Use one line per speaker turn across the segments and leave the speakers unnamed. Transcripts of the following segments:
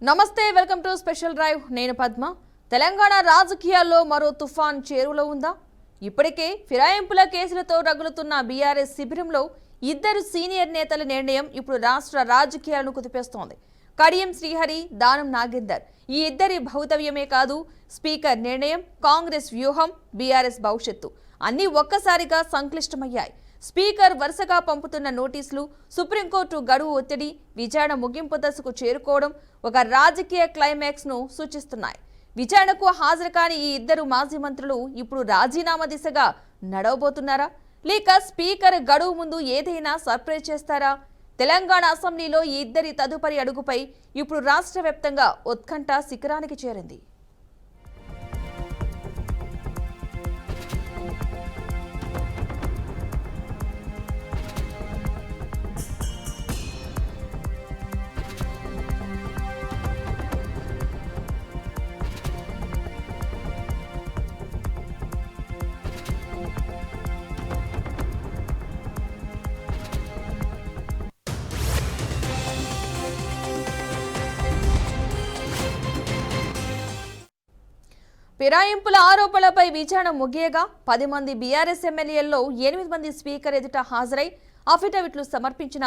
నమస్తే, welcome to special drive. నేను పద్మ. తెలంగాణ రాజకీయాల్లో మరో తుఫాన్ చేరువలో ఉందా? ఇప్పటికే ఫిరాయింపుల కేసులతో రగులుతున్న బీఆర్ఎస్ శిబిరంలో ఇద్దరు సీనియర్ నేతల నిర్ణయం ఇప్పుడు రాష్ట్ర రాజకీయాలను కుదిపేస్తోంది. కడియం శ్రీహరి, దానం నాగేందర్ ఈ ఇద్దరి భౌతవ్యమే కాదు, స్పీకర్ నిర్ణయం, కాంగ్రెస్ వ్యూహం, బీఆర్ఎస్ భవిష్యత్తు అన్నీ ఒక్కసారిగా సంక్లిష్టమయ్యాయి. స్పీకర్ వరుసగా పంపుతున్న నోటీసులు, సుప్రీంకోర్టు గడువు ఒత్తిడి, విచారణ ముగింపు దశకు చేరుకోవడం ఒక రాజకీయ క్లైమాక్స్ ను సూచిస్తున్నాయి. విచారణకు హాజరు కాని ఈ ఇద్దరు మాజీ మంత్రులు ఇప్పుడు రాజీనామా దిశగా నడవబోతున్నారా, లేక స్పీకర్ గడువు ముందు ఏదైనా సర్ప్రైజ్ చేస్తారా? తెలంగాణ అసెంబ్లీలో ఈ ఇద్దరి తదుపరి అడుగుపై ఇప్పుడు రాష్ట్ర వ్యాప్తంగా ఉత్కంఠ శిఖరానికి చేరింది. ఫిరాయింపుల ఆరోపణలపై విచారణ ముగియగా 10 మంది బీఆర్ఎస్ ఎమ్మెల్యేల్లో 8 మంది స్పీకర్ ఎదుట హాజరై అఫిడవిట్లు సమర్పించిన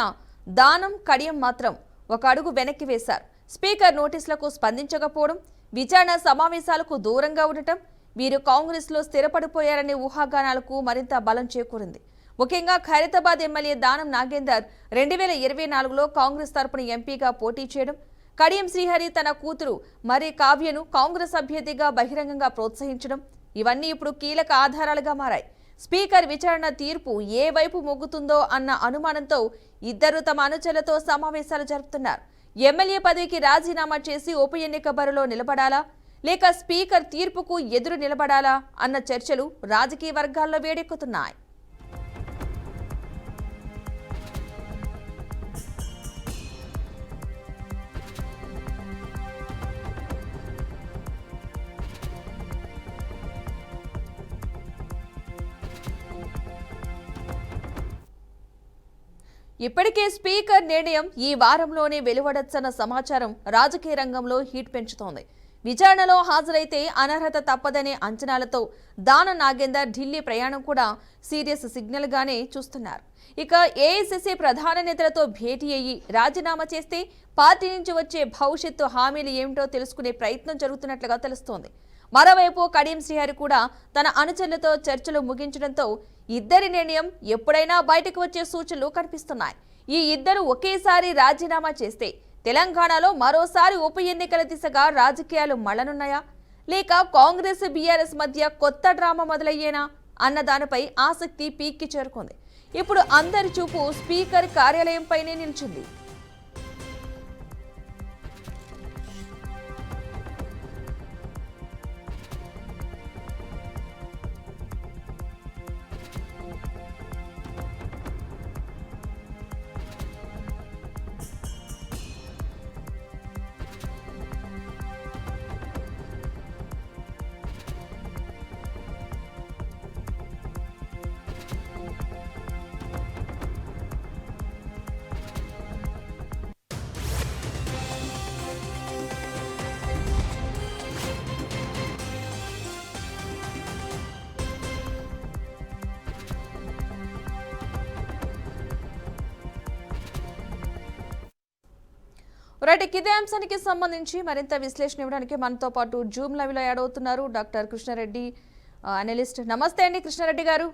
దానం, కడియం మాత్రం ఒక అడుగు వెనక్కి వేశారు. స్పీకర్ నోటీసులకు స్పందించకపోవడం, విచారణ సమావేశాలకు దూరంగా ఉండటం వీరు కాంగ్రెస్లో స్థిరపడిపోయారనే ఊహాగానాలకు మరింత బలం చేకూరింది. ముఖ్యంగా ఖైరతాబాద్ ఎమ్మెల్యే దానం నాగేందర్ 2024లో కాంగ్రెస్ తరపున ఎంపీగా పోటీ చేయడం, కడియం శ్రీహరి తన కూతురు మరి కావ్యను కాంగ్రెస్ అభ్యర్థిగా బహిరంగంగా ప్రోత్సహించడం ఇవన్నీ ఇప్పుడు కీలక ఆధారాలుగా మారాయి. స్పీకర్ విచారణ తీర్పు ఏ వైపు మొగ్గుతుందో అన్న అనుమానంతో ఇద్దరు తమ అనుచరులతో సమావేశాలు జరుపుతున్నారు. ఎమ్మెల్యే పదవికి రాజీనామా చేసి ఉప ఎన్నిక బరిలో నిలబడాలా, లేక స్పీకర్ తీర్పుకు ఎదురు నిలబడాలా అన్న చర్చలు రాజకీయ వర్గాల్లో వేడెక్కుతున్నాయి. ఇప్పటికే స్పీకర్ నిర్ణయం ఈ వారంలోనే వెలువడొచ్చన్న సమాచారం రాజకీయ రంగంలో హీట్ పెంచుతోంది. విచారణలో హాజరైతే అనర్హత తప్పదనే అంచనాలతో దానం నాగేందర్ ఢిల్లీ ప్రయాణం కూడా సీరియస్ సిగ్నల్ గానే చూస్తున్నారు. ఇక ఏఐసీసీ ప్రధాన నేతలతో భేటీ అయ్యి రాజీనామా చేస్తే పార్టీ నుంచి వచ్చే భవిష్యత్తు హామీలు ఏమిటో తెలుసుకునే ప్రయత్నం జరుగుతున్నట్లుగా తెలుస్తోంది. మరోవైపు కడియం శ్రీహరి కూడా తన అనుచరులతో చర్చలు ముగించడంతో ఇద్దరి నిర్ణయం ఎప్పుడైనా బయటకు వచ్చే సూచనలు కనిపిస్తున్నాయి. ఈ ఇద్దరు ఒకేసారి రాజీనామా చేస్తే తెలంగాణలో మరోసారి ఉప ఎన్నికల దిశగా రాజకీయాలు మళ్లనున్నాయా, లేక కాంగ్రెస్ బీఆర్ఎస్ మధ్య కొత్త డ్రామా మొదలయ్యేనా అన్న దానిపై ఆసక్తి పీక్కి చేరుకుంది. ఇప్పుడు అందరి చూపు స్పీకర్ కార్యాలయంపైనే నిలిచింది. రైట్, ఇదే అంశానికి సంబంధించి మరింత విశ్లేషణ ఇవ్వడానికి మనతో పాటు జూమ్ లైవ్ లో యాడ్ అవుతున్నారు డాక్టర్ కృష్ణారెడ్డి, అనలిస్ట్. నమస్తే అండి కృష్ణారెడ్డి గారు.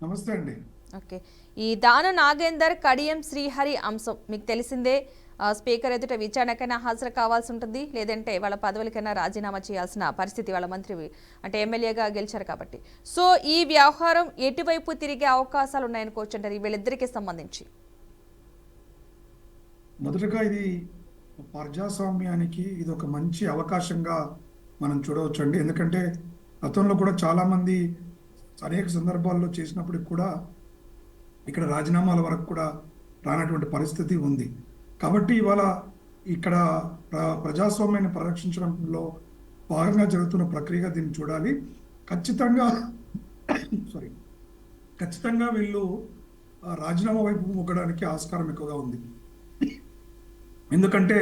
నమస్తే అండి.
ఓకే, ఈ దానం నాగేందర్, కడియం శ్రీహరి అంశం మీకు తెలిసిందే. స్పీకర్ ఎదుట విచారణకైనా హాజరు కావాల్సి ఉంటుంది, లేదంటే వాళ్ళ పదవులకైనా రాజీనామా చేయాల్సిన పరిస్థితి, వాళ్ళ మంత్రి అంటే ఎమ్మెల్యేగా గెలిచారు కాబట్టి. సో ఈ వ్యవహారం ఎటువైపు తిరిగే అవకాశాలు ఉన్నాయనుకోవచ్చు అంటారు వీళ్ళిద్దరికీ సంబంధించి?
మొదటగా ఇది ప్రజాస్వామ్యానికి ఇది ఒక మంచి అవకాశంగా మనం చూడవచ్చు అండి. ఎందుకంటే గతంలో కూడా చాలామంది అనేక సందర్భాల్లో చేసినప్పటికి కూడా ఇక్కడ రాజీనామాల వరకు కూడా రానటువంటి పరిస్థితి ఉంది. కాబట్టి ఇవాళ ఇక్కడ ప్రజాస్వామ్యాన్ని పరిరక్షించడంలో భాగంగా జరుగుతున్న ప్రక్రియగా దీన్ని చూడాలి. ఖచ్చితంగా ఖచ్చితంగా వీళ్ళు రాజీనామా వైపు మొగ్గడానికి ఆస్కారం ఎక్కువగా ఉంది. ఎందుకంటే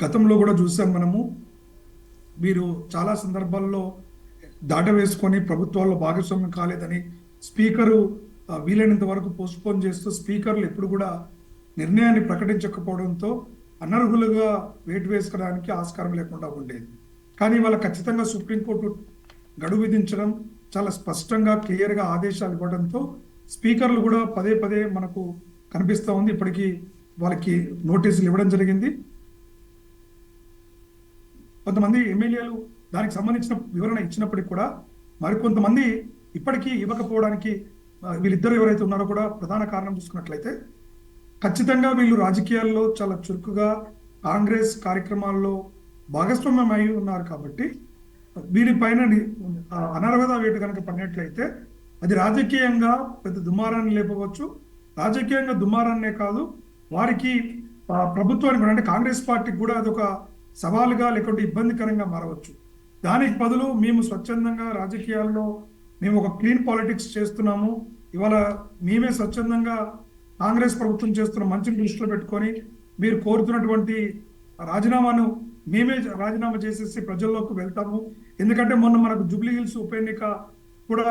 గతంలో కూడా చూసాం మనము, వీరు చాలా సందర్భాల్లో దాటవేసుకొని ప్రభుత్వాల్లో భాగస్వామ్యం కాలేదని స్పీకరు వీలైనంత వరకు పోస్ట్పోన్ చేస్తూ స్పీకర్లు ఎప్పుడు కూడా నిర్ణయాన్ని ప్రకటించకపోవడంతో అనర్హులుగా వేటు వేసుకోవడానికి ఆస్కారం లేకుండా ఉండేది. కానీ వాళ్ళ ఖచ్చితంగా సుప్రీంకోర్టు గడువు విధించడం, చాలా స్పష్టంగా క్లియర్గా ఆదేశాలు ఇవ్వడంతో స్పీకర్లు కూడా పదే పదే మనకు కనిపిస్తూ ఉంది. ఇప్పటికీ వాళ్ళకి నోటీసులు ఇవ్వడం జరిగింది. కొంతమంది ఎమ్మెల్యేలు దానికి సంబంధించిన వివరణ ఇచ్చినప్పటికీ కూడా మరికొంతమంది ఇప్పటికీ ఇవ్వకపోవడానికి వీళ్ళిద్దరు ఎవరైతే ఉన్నారో కూడా ప్రధాన కారణం చూసుకున్నట్లయితే, ఖచ్చితంగా వీళ్ళు రాజకీయాల్లో చాలా చురుకుగా కాంగ్రెస్ కార్యక్రమాల్లో భాగస్వామ్యం అయి ఉన్నారు కాబట్టి వీరిపైన అనర్హత వేటు కనుక పడినట్లయితే అది రాజకీయంగా పెద్ద దుమారాన్ని లేపవచ్చు. రాజకీయంగా దుమారాన్నే కాదు, వారికి ప్రభుత్వానికి అంటే కాంగ్రెస్ పార్టీకి కూడా అదొక సవాలుగా లేకుంటే ఇబ్బందికరంగా మారవచ్చు. దానికి బదులు మేము స్వచ్ఛందంగా రాజకీయాల్లో మేము ఒక క్లీన్ పాలిటిక్స్ చేస్తున్నాము, ఇవాళ మేమే స్వచ్ఛందంగా కాంగ్రెస్ ప్రభుత్వం చేస్తున్న మంచిని దృష్టిలో పెట్టుకొని మీరు కోరుతున్నటువంటి రాజీనామాను మేమే రాజీనామా చేసేసి ప్రజల్లోకి వెళ్తాము. ఎందుకంటే మొన్న మనకు జూబ్లీ హిల్స్ ఉప ఎన్నిక కూడా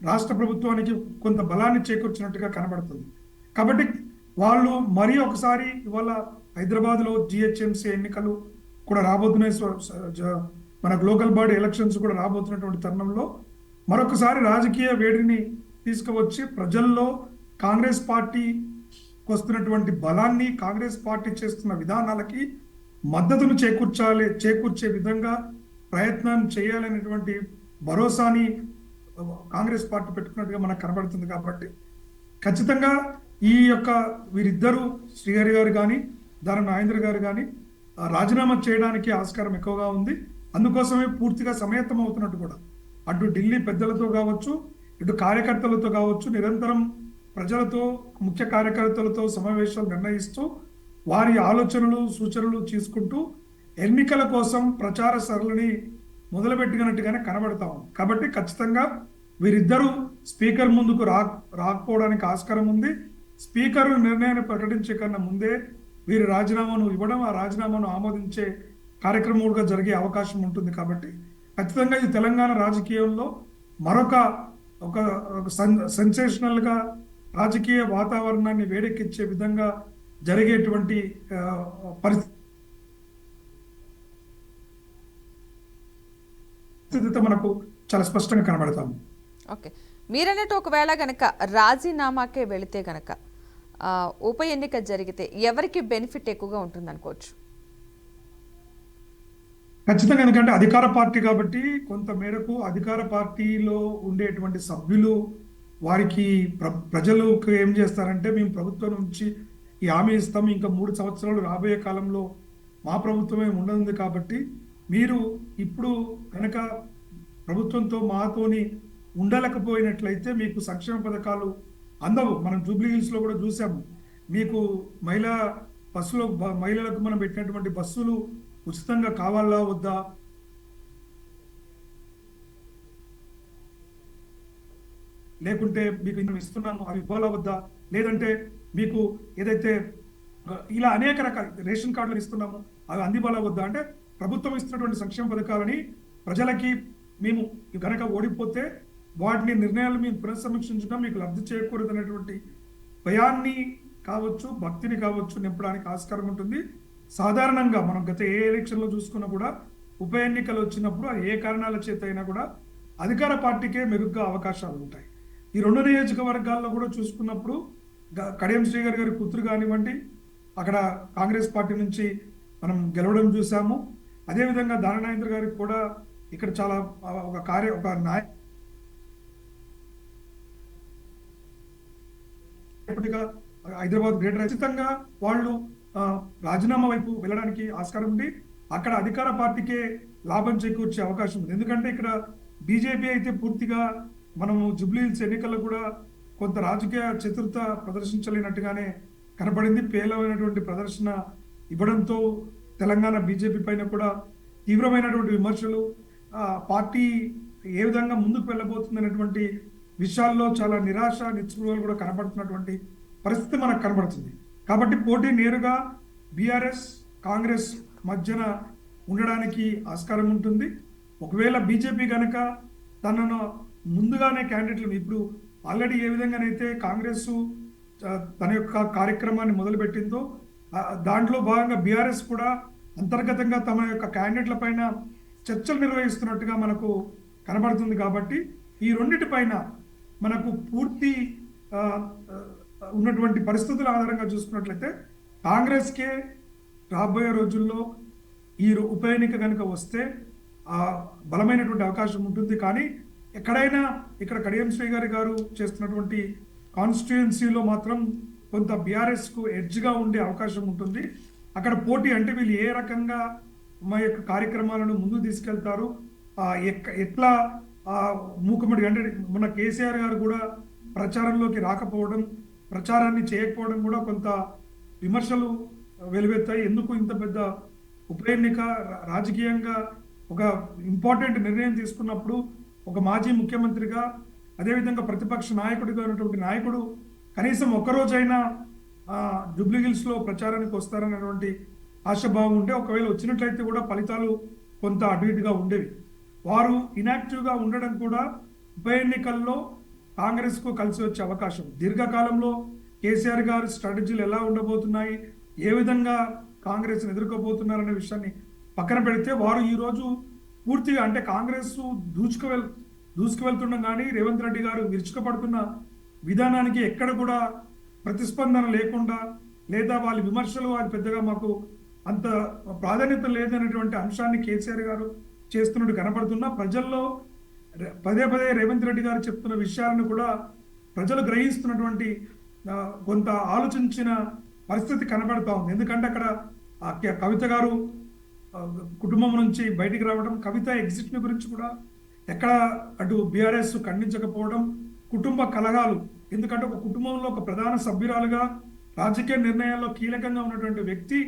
రాష్ట్ర ప్రభుత్వానికి కొంత బలాన్ని చేకూర్చినట్టుగా కనబడుతుంది. కాబట్టి వాళ్ళు మరీ ఒకసారి ఇవాళ హైదరాబాద్లో జిహెచ్ఎంసీ ఎన్నికలు కూడా రాబోతున్నాయి, మనకు లోకల్ బాడీ ఎలక్షన్స్ కూడా రాబోతున్నటువంటి తరుణంలో మరొకసారి రాజకీయ వేడిని తీసుకువచ్చి ప్రజల్లో కాంగ్రెస్ పార్టీకి వస్తున్నటువంటి బలాన్ని, కాంగ్రెస్ పార్టీ చేస్తున్న విధానాలకి మద్దతును చేకూర్చే విధంగా ప్రయత్నం చేయాలనేటువంటి భరోసాని కాంగ్రెస్ పార్టీ పెట్టుకున్నట్టుగా మనకు కనబడుతుంది. కాబట్టి ఖచ్చితంగా ఈ యొక్క వీరిద్దరూ శ్రీహరి గారు కానీ దానం నాగేంద్ర గారు కానీ రాజీనామా చేయడానికి ఆస్కారం ఎక్కువగా ఉంది. అందుకోసమే పూర్తిగా సమాయత్తం అవుతున్నట్టు కూడా అటు ఢిల్లీ పెద్దలతో కావచ్చు, ఇటు కార్యకర్తలతో కావచ్చు, నిరంతరం ప్రజలతో, ముఖ్య కార్యకర్తలతో సమావేశాలు నిర్ణయిస్తూ వారి ఆలోచనలు సూచనలు తీసుకుంటూ ఎన్నికల కోసం ప్రచార సరళిని మొదలుపెట్టినట్టుగానే కనబడతాం. కాబట్టి ఖచ్చితంగా వీరిద్దరూ స్పీకర్ ముందుకు రాకపోవడానికి ఆస్కారం ఉంది. స్పీకర్ నిర్ణయాన్ని ప్రకటించే కన్నా ముందే వీరి రాజీనామాను ఇవ్వడం, ఆ రాజీనామాను ఆమోదించే కార్యక్రమంగా జరిగే అవకాశం ఉంటుంది. కాబట్టి ఖచ్చితంగా ఇది తెలంగాణ రాజకీయంలో మరొక సెన్సేషనల్గా రాజకీయ వాతావరణాన్ని వేడెక్కించే విధంగా జరిగేటువంటి పరిస్థితి మనకు చాలా స్పష్టంగా కనబడతాము.
ఓకే, మీరన్నట్టు ఒకవేళ గనక రాజీనామాకే వెళితే గనక ఉప ఎన్నిక జరిగితే ఎవరికి బెనిఫిట్ ఎక్కువగా ఉంటుంది అనుకోవచ్చు?
ఖచ్చితంగా, ఎందుకంటే అధికార పార్టీ కాబట్టి కొంత మేరకు అధికార పార్టీలో ఉండేటువంటి సభ్యులు వారికి ప్రజలకు ఏం చేస్తారంటే, మేము ప్రభుత్వం నుంచి ఈ హామీ ఇస్తాం, ఇంకా 3 సంవత్సరాలు రాబోయే కాలంలో మా ప్రభుత్వమే ఉండనుంది కాబట్టి మీరు ఇప్పుడు కనుక ప్రభుత్వంతో మాతోని ఉండలేకపోయినట్లయితే మీకు సంక్షేమ పథకాలు అందవు. మనం జూబ్లీ హిల్స్లో కూడా చూసాము, మీకు మహిళలకు మనం పెట్టినటువంటి బస్సులు ఉచితంగా కావాలా వద్దా, లేకుంటే మీకు నేను ఇస్తున్నాను అవి ఇవ్వాలా వద్దా, లేదంటే మీకు ఏదైతే ఇలా అనేక రకాల రేషన్ కార్డులు ఇస్తున్నాము అవి అందివ్వాలా వద్దా, అంటే ప్రభుత్వం ఇస్తున్నటువంటి సంక్షేమ పథకాలని ప్రజలకి మేము కనుక ఓడిపోతే వాటిని నిర్ణయాలు మేము పునఃసమీక్షించడం, మీకు లబ్ధి చేయకూడదు అనేటువంటి భయాన్ని కావచ్చు, భక్తిని కావచ్చు నింపడానికి ఆస్కారం ఉంటుంది. సాధారణంగా మనం గత ఏ ఎలక్షన్లో చూసుకున్నా కూడా ఉప ఎన్నికలు వచ్చినప్పుడు ఏ కారణాల చేత అయినా కూడా అధికార పార్టీకే మెరుగ్గా అవకాశాలు ఉంటాయి. ఈ 2 నియోజకవర్గాల్లో కూడా చూసుకున్నప్పుడు కడియం శ్రీహరి గారి కూతురు కానివ్వండి, అక్కడ కాంగ్రెస్ పార్టీ నుంచి మనం గెలవడం చూసాము. అదేవిధంగా దానం నాగేంద్ర గారికి కూడా ఇక్కడ చాలా ఒక నాయకుడిగా హైదరాబాద్ గ్రేటర్ ఖచ్చితంగా వాళ్ళు రాజీనామా వైపు వెళ్ళడానికి ఆస్కారం ఉంది. అక్కడ అధికార పార్టీకే లాభం చేకూర్చే అవకాశం ఉంది. ఎందుకంటే ఇక్కడ బీజేపీ అయితే పూర్తిగా మనము జూబ్లీ హిల్స్ ఎన్నికల్లో కూడా కొంత రాజకీయ చతురత ప్రదర్శించలేనట్టుగానే కనపడింది. పేలమైనటువంటి ప్రదర్శన ఇవ్వడంతో తెలంగాణ బీజేపీ పైన కూడా తీవ్రమైనటువంటి విమర్శలు, పార్టీ ఏ విధంగా ముందుకు వెళ్ళబోతుంది అనేటువంటి విషయాల్లో చాలా నిరాశ నిస్పృహలు కూడా కనబడుతున్నటువంటి పరిస్థితి మనకు కనబడుతుంది. కాబట్టి పోటీ నేరుగా బీఆర్ఎస్ కాంగ్రెస్ మధ్యన ఉండడానికి ఆస్కారం ఉంటుంది. ఒకవేళ బీజేపీ కనుక తనను ముందుగానే క్యాండిడేట్లు ఇప్పుడు ఆల్రెడీ ఏ విధంగానైతే కాంగ్రెస్ తన యొక్క కార్యక్రమాన్ని మొదలుపెట్టిందో దాంట్లో భాగంగా బీఆర్ఎస్ కూడా అంతర్గతంగా తమ యొక్క క్యాండిడేట్ల పైన చర్చలు నిర్వహిస్తున్నట్టుగా మనకు కనబడుతుంది. కాబట్టి ఈ రెండిటిపైన మనకు పూర్తి ఉన్నటువంటి పరిస్థితుల ఆధారంగా చూసుకున్నట్లయితే కాంగ్రెస్కే రాబోయే రోజుల్లో ఈ ఉప ఎన్నిక కనుక వస్తే బలమైనటువంటి అవకాశం ఉంటుంది. కానీ ఎక్కడైనా ఇక్కడ కడియం శ్రీగారి గారు చేస్తున్నటువంటి కాన్స్టిట్యుయెన్సీలో మాత్రం కొంత బీఆర్ఎస్కు ఎడ్జ్గా ఉండే అవకాశం ఉంటుంది. అక్కడ పోటీ అంటే వీళ్ళు ఏ రకంగా మా యొక్క కార్యక్రమాలను ముందుకు తీసుకెళ్తారు, ఎట్లా మూకుమ్మడి అంటే మొన్న కేసీఆర్ గారు కూడా ప్రచారంలోకి రాకపోవడం, ప్రచారాన్ని చేయకపోవడం కూడా కొంత విమర్శలు వెలువెత్తాయి. ఎందుకు ఇంత పెద్ద ఉప ఎన్నిక రాజకీయంగా ఒక ఇంపార్టెంట్ నిర్ణయం తీసుకున్నప్పుడు ఒక మాజీ ముఖ్యమంత్రిగా అదేవిధంగా ప్రతిపక్ష నాయకుడిగా ఉన్నటువంటి నాయకుడు కనీసం ఒక్కరోజైనా జూబ్లీహిల్స్లో ప్రచారానికి వస్తారన్నటువంటి ఆశాభావం ఉండే, ఒకవేళ వచ్చినట్లయితే కూడా ఫలితాలు కొంత అటు ఇటుగా ఉండేవి. వారు ఇనాక్టివ్గా ఉండడం కూడా ఉప ఎన్నికల్లో కాంగ్రెస్కు కలిసి వచ్చే అవకాశం. దీర్ఘకాలంలో కేసీఆర్ గారి స్ట్రాటజీలు ఎలా ఉండబోతున్నాయి, ఏ విధంగా కాంగ్రెస్ని ఎదుర్కోబోతున్నారనే విషయాన్ని పక్కన పెడితే వారు ఈరోజు పూర్తిగా అంటే కాంగ్రెస్ దూసుకువెళ్తున్నా కానీ రేవంత్ రెడ్డి గారు విరుచుకుపడుతున్న విధానానికి ఎక్కడ కూడా ప్రతిస్పందన లేకుండా, లేదా వాళ్ళ విమర్శలు వారి పెద్దగా మాకు అంత ప్రాధాన్యత లేదనేటువంటి అంశాన్ని కేసీఆర్ గారు చేస్తున్నట్టు కనపడుతున్నా ప్రజల్లో పదే పదే రేవంత్ రెడ్డి గారు చెప్తున్న విషయాలను కూడా ప్రజలు గ్రహిస్తున్నటువంటి కొంత ఆలోచించిన పరిస్థితి కనబడుతూ ఉంది. ఎందుకంటే అక్కడ కవిత గారు కుటుంబం నుంచి బయటికి రావడం, కవిత ఎగ్జిట్ని గురించి కూడా ఎక్కడ అటు బీఆర్ఎస్ ఖండించకపోవడం, కుటుంబ కలహాలు, ఎందుకంటే ఒక కుటుంబంలో ఒక ప్రధాన సభ్యురాలుగా రాజకీయ నిర్ణయాల్లో కీలకంగా ఉన్నటువంటి వ్యక్తి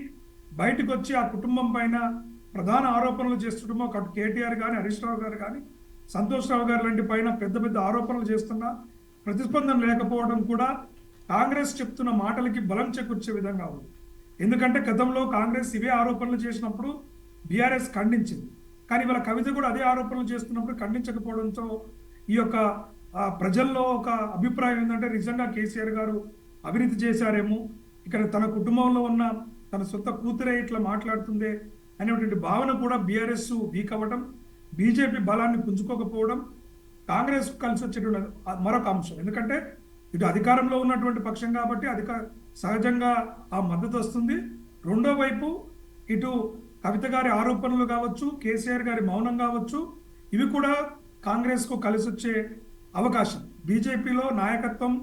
బయటకు వచ్చి ఆ కుటుంబం పైన ప్రధాన ఆరోపణలు చేస్తుండమో అటు కేటీఆర్ కానీ హరీష్ రావు గారు కానీ సంతోష్ రావు గారు లాంటి పైన పెద్ద పెద్ద ఆరోపణలు చేస్తున్నా ప్రతిస్పందన లేకపోవడం కూడా కాంగ్రెస్ చెప్తున్న మాటలకి బలం చేకూర్చే విధంగా ఉంది. ఎందుకంటే గతంలో కాంగ్రెస్ ఇవే ఆరోపణలు చేసినప్పుడు బీఆర్ఎస్ ఖండించింది, కానీ ఇవాళ కవిత కూడా అదే ఆరోపణలు చేస్తున్నప్పుడు ఖండించకపోవడంతో ఈ యొక్క ప్రజల్లో ఒక అభిప్రాయం ఏంటంటే నిజంగా కేసీఆర్ గారు అవినీతి చేశారేమో, ఇక్కడ తన కుటుంబంలో ఉన్న తన సొంత కూతురే ఇట్లా మాట్లాడుతుందే అనేటువంటి భావన కూడా బీఆర్ఎస్ వీక్ అవ్వడం, బీజేపీ బలాన్ని పుంజుకోకపోవడం కాంగ్రెస్ కలిసి వచ్చేటువంటి మరొక అంశం. ఎందుకంటే ఇటు అధికారంలో ఉన్నటువంటి పక్షం కాబట్టి సహజంగా ఆ మద్దతు వస్తుంది. రెండో వైపు ఇటు కవిత గారి ఆరోపణలు కావచ్చు, కేసీఆర్ గారి మౌనం కావచ్చు, ఇవి కూడా కాంగ్రెస్కు కలిసి వచ్చే అవకాశం. బీజేపీలో నాయకత్వం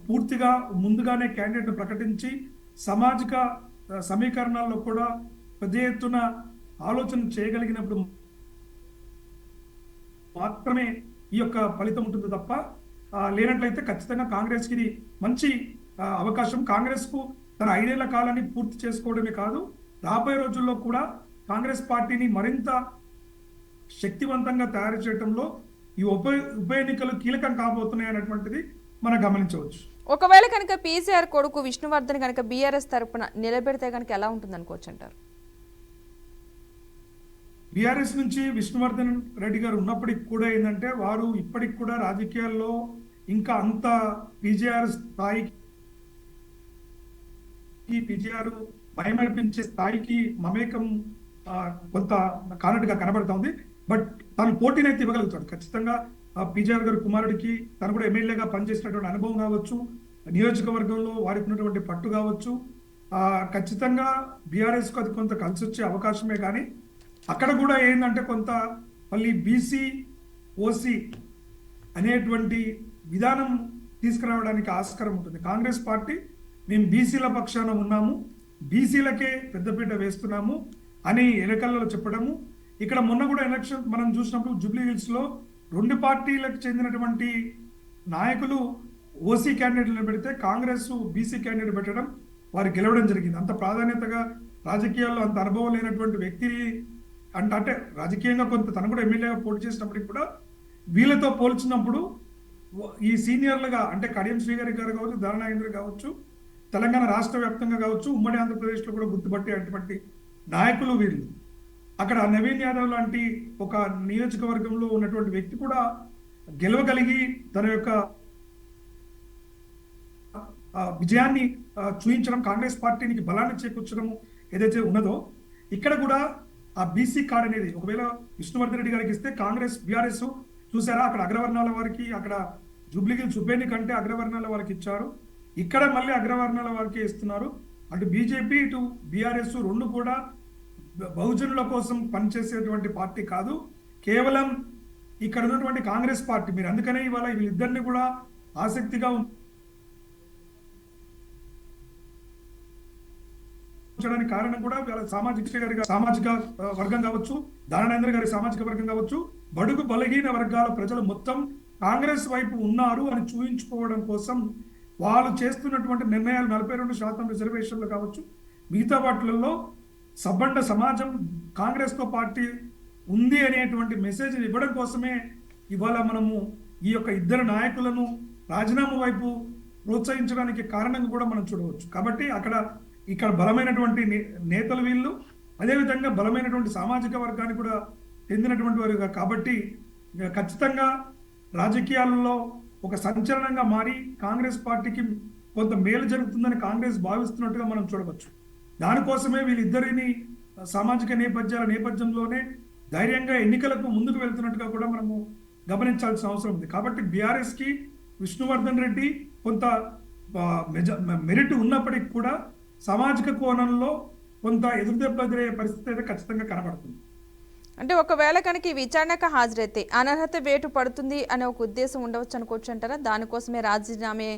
పూర్తిగా ముందుగానే క్యాండిడేట్ను ప్రకటించి సామాజిక సమీకరణాల్లో కూడా పెద్ద ఎత్తున ఆలోచన చేయగలిగినప్పుడు మాత్రమే ఈ యొక్క ఫలితం ఉంటుంది తప్ప లేనట్లయితే ఖచ్చితంగా కాంగ్రెస్కి ఇది మంచి అవకాశం. కాంగ్రెస్కు తన 5 ఏళ్ల కాలాన్ని పూర్తి చేసుకోవడమే కాదు, రాబోయే రోజుల్లో కూడా కాంగ్రెస్ పార్టీని మరింత శక్తివంతంగా తయారు చేయడంలో ఈ ఉప ఎన్నికలు కీలకం కాబోతున్నాయి అనేటువంటిది మనం గమనించవచ్చు.
ఒకవేళ కనుక పీసీఆర్ కొడుకు విష్ణువర్ధన్ కనుక బీఆర్ఎస్ తరపున నిలబెడితే కనుక ఎలా ఉంటుంది అనుకోవచ్చు అంటారు?
బీఆర్ఎస్ నుంచి విష్ణువర్ధన్ రెడ్డి గారు ఉన్నప్పటికి కూడా ఏంటంటే వారు ఇప్పటికి కూడా రాజకీయాల్లో ఇంకా అంత పీజీఆర్ స్థాయికి పీజీఆర్ భయమనిపించే స్థాయికి మమేకం కొంత కానట్టుగా కనబడుతోంది. బట్ తను పోటీనైతే ఇవ్వగలుగుతాడు ఖచ్చితంగా. పీజీఆర్ గారి కుమారుడికి తను కూడా ఎమ్మెల్యేగా పనిచేసినటువంటి అనుభవం కావచ్చు, నియోజకవర్గంలో వారికి ఉన్నటువంటి పట్టు కావచ్చు, ఖచ్చితంగా బీఆర్ఎస్కు అది కొంత కలిసి వచ్చే అవకాశమే. కానీ అక్కడ కూడా ఏంటంటే కొంత మళ్ళీ బీసీ ఓసీ అనేటువంటి విధానం తీసుకురావడానికి ఆస్కారం ఉంటుంది. కాంగ్రెస్ పార్టీ మేము బీసీల పక్షాన ఉన్నాము, బీసీలకే పెద్దపీట వేస్తున్నాము అని ఎన్నికలలో చెప్పడము. ఇక్కడ మొన్న కూడా ఎలక్షన్ మనం చూసినప్పుడు జూబ్లీహిల్స్లో 2 పార్టీలకు చెందినటువంటి నాయకులు ఓసీ క్యాండిడేట్లను పెడితే కాంగ్రెస్ బీసీ క్యాండిడేట్ పెట్టడం, వారు గెలవడం జరిగింది. అంత ప్రాధాన్యతగా రాజకీయాల్లో అంత అనుభవం లేనటువంటి వ్యక్తి అంటే రాజకీయంగా కొంత తను కూడా ఎమ్మెల్యేగా పోటీ చేసినప్పటికి కూడా వీళ్ళతో పోల్చినప్పుడు ఈ సీనియర్లుగా అంటే కడియం శ్రీగారి గారు కావచ్చు, ధరనాగేంద్ర కావచ్చు, తెలంగాణ రాష్ట్ర వ్యాప్తంగా కావచ్చు, ఉమ్మడి ఆంధ్రప్రదేశ్లో కూడా గుర్తుపట్టేటువంటి నాయకులు వీళ్ళు. అక్కడ నవీన్ యాదవ్ లాంటి ఒక నియోజకవర్గంలో ఉన్నటువంటి వ్యక్తి కూడా గెలవగలిగి తన యొక్క విజయాన్ని చూపించడం, కాంగ్రెస్ పార్టీకి బలాన్ని చేకూర్చడం ఏదైతే ఉన్నదో, ఇక్కడ కూడా ఆ బీసీ కార్డ్ అనేది ఒకవేళ విష్ణువర్ధన్ రెడ్డి గారికి ఇస్తే కాంగ్రెస్ బీఆర్ఎస్ చూసారా, అక్కడ అగ్రవర్ణాల వారికి, అక్కడ జూబ్లీహిల్స్ ఉప ఎన్నిక కంటే అగ్రవర్ణాల వారికి ఇచ్చారు, ఇక్కడ మళ్ళీ అగ్రవర్ణాల వారికి ఇస్తున్నారు. అటు బీజేపీ ఇటు బీఆర్ఎస్ రెండు కూడా బహుజనుల కోసం పనిచేసేటువంటి పార్టీ కాదు, కేవలం ఇక్కడ ఉన్నటువంటి కాంగ్రెస్ పార్టీ. మీరు అందుకనే ఇవాళ వీళ్ళిద్దరిని కూడా ఆసక్తిగా ఉంచడానికి కారణం కూడా వీళ్ళ సామాజిక వర్గం కావచ్చు, దాననేంద్ర గారి సామాజిక వర్గం కావచ్చు, బడుగు బలహీన వర్గాల ప్రజలు మొత్తం కాంగ్రెస్ వైపు ఉన్నారు అని చూపించుకోవడం కోసం వాళ్ళు చేస్తున్నటువంటి నిర్ణయాలు 42% రిజర్వేషన్లు కావచ్చు, మిగతా వాటిలలో సబ్బండ సమాజం కాంగ్రెస్ తో పార్టీ ఉంది అనేటువంటి మెసేజ్ ఇవ్వడం కోసమే ఇవాళ మనము ఈ యొక్క ఇద్దరు నాయకులను రాజీనామా వైపు ప్రోత్సహించడానికి కారణం కూడా మనం చూడవచ్చు. కాబట్టి ఇక్కడ బలమైనటువంటి నేతలు వీళ్ళు, అదేవిధంగా బలమైనటువంటి సామాజిక వర్గానికి కూడా చెందినటువంటి వారు. కాబట్టి ఖచ్చితంగా రాజకీయాలలో ఒక సంచలనంగా మారి కాంగ్రెస్ పార్టీకి కొంత మేలు జరుగుతుందని కాంగ్రెస్ భావిస్తున్నట్టుగా మనం చూడవచ్చు. దానికోసమే వీళ్ళిద్దరిని సామాజిక నేపథ్యంలోనే ధైర్యంగా ఎన్నికలకు ముందుకు వెళ్తున్నట్టుగా కూడా మనము గమనించాల్సిన అవసరం ఉంది. కాబట్టి బీఆర్ఎస్ కి విష్ణువర్ధన్ రెడ్డి కొంత మెరిట్ ఉన్నప్పటికీ కూడా సామాజిక కోణంలో కొంత ఎదురుదెబ్బెదిరే పరిస్థితి అయితే ఖచ్చితంగా కనబడుతుంది.
అంటే ఒకవేళ కనుక ఈ విచారణకు హాజరైతే అనర్హత వేటు పడుతుంది అనే ఒక ఉద్దేశం ఉండవచ్చు అనుకోవచ్చు అంటారా? దానికోసమే రాజీనామే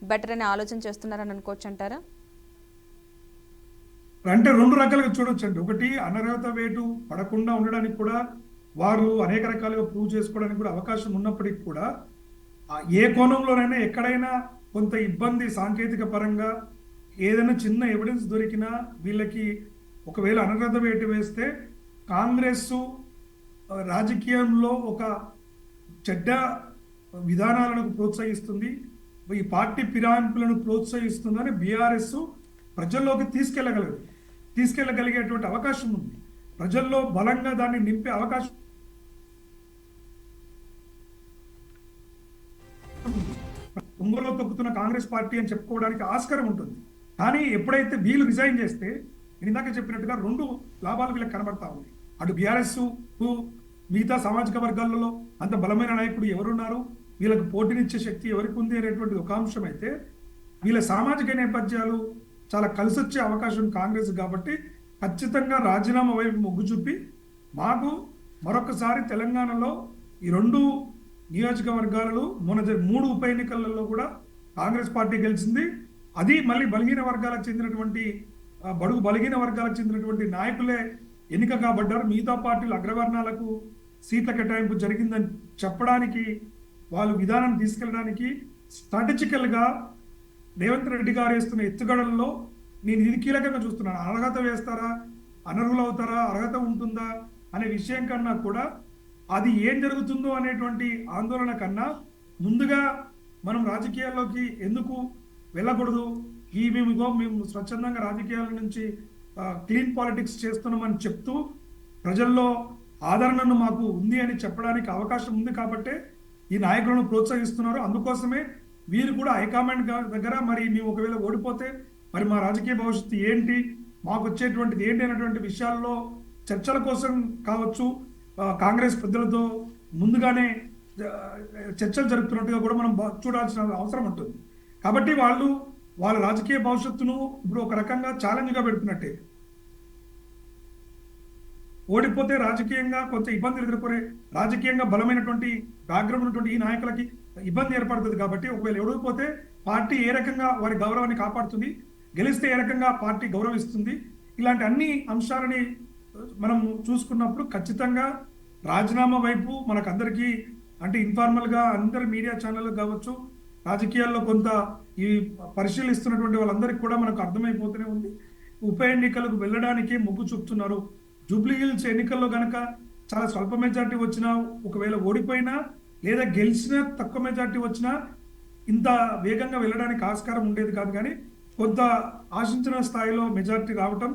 బెటర్ అనే ఆలోచన చేస్తున్నారని అనుకోవచ్చు అంటారా?
అంటే రెండు రకాలుగా చూడొచ్చు అండి. ఒకటి, అనర్హత వేటు పడకుండా ఉండడానికి కూడా వారు అనేక రకాలుగా ప్రూవ్ చేసుకోవడానికి కూడా అవకాశం ఉన్నప్పటికీ కూడా ఏ కోణంలోనైనా ఎక్కడైనా కొంత ఇబ్బంది సాంకేతిక పరంగా ఏదైనా చిన్న ఎవిడెన్స్ దొరికినా వీళ్ళకి ఒకవేళ అనర్హత వేటు వేస్తే కాంగ్రెస్ రాజకీయంలో ఒక చెడ్డ విధానాలను ప్రోత్సహిస్తుంది, ఈ పార్టీ ఫిరాయింపులను ప్రోత్సహిస్తుందని బీఆర్ఎస్ ప్రజల్లోకి తీసుకెళ్లగలిగేటువంటి అవకాశం ఉంది. ప్రజల్లో బలంగా దాన్ని నింపే అవకాశం తుంగలో తొక్కుతున్న కాంగ్రెస్ పార్టీ అని చెప్పుకోవడానికి ఆస్కారం ఉంటుంది. కానీ ఎప్పుడైతే వీళ్ళు రిజైన్ చేస్తే నేను ఇందాక చెప్పినట్టుగా రెండు లాభాలు వీళ్ళకి కనబడతా ఉన్నాయి. అటు బీఆర్ఎస్ మిగతా సామాజిక వర్గాలలో అంత బలమైన నాయకుడు ఎవరున్నారు, వీళ్ళకి పోటీనిచ్చే శక్తి ఎవరికి ఉంది అనేటువంటి ఒక అంశం అయితే, వీళ్ళ సామాజిక నేపథ్యాలు చాలా కలిసి వచ్చే అవకాశం కాంగ్రెస్. కాబట్టి ఖచ్చితంగా రాజీనామా వైపు మొగ్గు చూపి మాకు మరొకసారి తెలంగాణలో ఈ రెండు నియోజకవర్గాలలో మొన్న 3 ఉప ఎన్నికలలో కూడా కాంగ్రెస్ పార్టీ గెలిచింది. అది మళ్ళీ బలహీన వర్గాలకు చెందినటువంటి బడుగు బలహీన వర్గాలకు చెందినటువంటి నాయకులే ఎన్నిక కాబడ్డారు. మిగతా పార్టీలు అగ్రవర్ణాలకు సీట్ల కేటాయింపు జరిగిందని చెప్పడానికి, వాళ్ళు విధానం తీసుకెళ్ళడానికి స్ట్రాటజికల్గా రేవంత్ రెడ్డి గారు వేస్తున్న ఎత్తుగడల్లో నేను ఇది కీలకంగా చూస్తున్నాను. అర్హత వేస్తారా, అనర్హులు అవుతారా, అర్హత ఉంటుందా అనే విషయం కన్నా కూడా అది ఏం జరుగుతుందో అనేటువంటి ఆందోళన కన్నా ముందుగా మనం రాజకీయాల్లోకి ఎందుకు వెళ్ళకూడదు, మేము స్వచ్ఛందంగా రాజకీయాల నుంచి క్లీన్ పాలిటిక్స్ చేస్తున్నామని చెప్తూ ప్రజల్లో ఆదరణను మాకు ఉంది అని చెప్పడానికి అవకాశం ఉంది. కాబట్టే ఈ నాయకులను ప్రోత్సహిస్తున్నారు. అందుకోసమే వీరు కూడా హైకమాండ్ దగ్గర మరి మేము ఒకవేళ ఓడిపోతే మరి మా రాజకీయ భవిష్యత్తు ఏంటి, మాకు వచ్చేటువంటిది ఏంటి అనేటువంటి విషయాల్లో చర్చల కోసం కావచ్చు కాంగ్రెస్ పెద్దలతో ముందుగానే చర్చలు జరుపుతున్నట్టుగా కూడా మనం చూడాల్సిన అవసరం ఉంటుంది. కాబట్టి వాళ్ళ రాజకీయ భవిష్యత్తును ఇప్పుడు ఒక రకంగా ఛాలెంజ్గా పెడుతున్నట్టే. ఓడిపోతే రాజకీయంగా కొంత ఇబ్బందులు ఎదుర్కొనే రాజకీయంగా బలమైనటువంటి బ్యాక్గ్రౌండ్ ఉన్నటువంటి ఈ నాయకులకి ఇబ్బంది ఏర్పడుతుంది. కాబట్టి ఒకవేళ ఓడిపోతే పార్టీ ఏ రకంగా వారి గౌరవాన్ని కాపాడుతుంది, గెలిస్తే ఏ రకంగా పార్టీ గౌరవిస్తుంది, ఇలాంటి అన్ని అంశాలని మనం చూసుకున్నప్పుడు ఖచ్చితంగా రాజీనామా వైపు మనకందరికీ అంటే ఇన్ఫార్మల్గా అందరి మీడియా ఛానల్ కావచ్చు, రాజకీయాల్లో కొంత ఈ పరిశీలిస్తున్నటువంటి వాళ్ళందరికీ కూడా మనకు అర్థమైపోతూనే ఉంది. ఉప ఎన్నికలకు వెళ్ళడానికి మొగ్గు చూపుతున్నారు. జూబ్లీహిల్స్ ఎన్నికల్లో కనుక చాలా స్వల్ప మెజార్టీ వచ్చినా, ఒకవేళ ఓడిపోయినా లేదా గెలిచినా తక్కువ మెజార్టీ వచ్చినా ఇంత వేగంగా వెళ్ళడానికి ఆస్కారం ఉండేది కాదు. కానీ కొంత ఆశించిన స్థాయిలో మెజారిటీ రావటం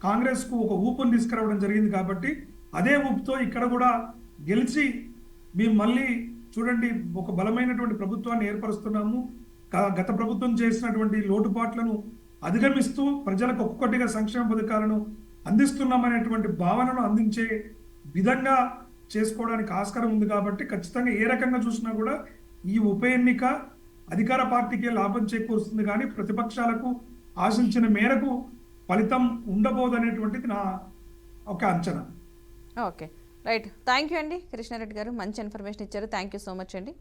కాంగ్రెస్కు ఒక ఊపును తీసుకురావడం జరిగింది. కాబట్టి అదే ఊపుతో ఇక్కడ కూడా గెలిచి మేము మళ్ళీ చూడండి ఒక బలమైనటువంటి ప్రభుత్వాన్ని ఏర్పరుస్తున్నాము. గత ప్రభుత్వం చేసినటువంటి లోటుపాట్లను అధిగమిస్తూ ప్రజలకు ఒక్కొక్కటిగా సంక్షేమ పథకాలను అందిస్తున్నామనేటువంటి భావనను అందించే విధంగా చేసుకోవడానికి ఆస్కారం ఉంది. కాబట్టి ఖచ్చితంగా ఏ రకంగా చూసినా కూడా ఈ ఉప ఎన్నిక అధికార పార్టీకే లాభం చేకూరుస్తుంది, కానీ ప్రతిపక్షాలకు ఆశించిన మేరకు ఫలితం ఉండబోదనేటువంటిది నా ఒక అంచనా.
Okay, right. థ్యాంక్ యూ అండి కృష్ణారెడ్డి గారు, మంచి ఇన్ఫర్మేషన్ ఇచ్చారు. థ్యాంక్ యూ సో మచ్ అండి.